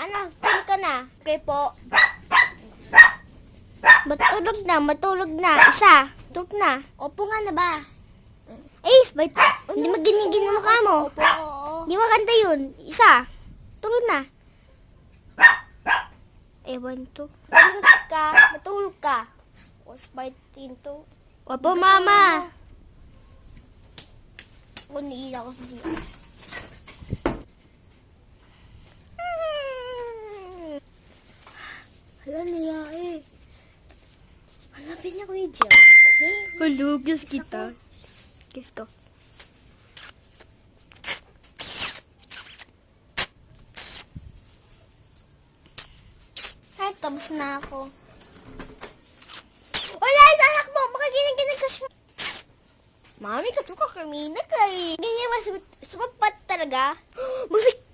Ano, time ka na. Okay po. Matulog na. Isa. Tulog na. Opo nga na ba? Ace, bait. Hindi maginigin ang mukha mo. Opo, oo. Hindi makanta yun. Isa. Tulog na. Ewan to. Matulog ka. Was biting to. Opo, mama. Kuniila ko sa siya. Hala, nangyari. Hanapin niya ko yung gel. Hello, guess kita. Kiss ko. Ay, tapos na ako. Wala, sa anak mo! Baka ginag-crush mo. Mami, katuka kami na kay. Ganyan mas sumapat talaga. Musik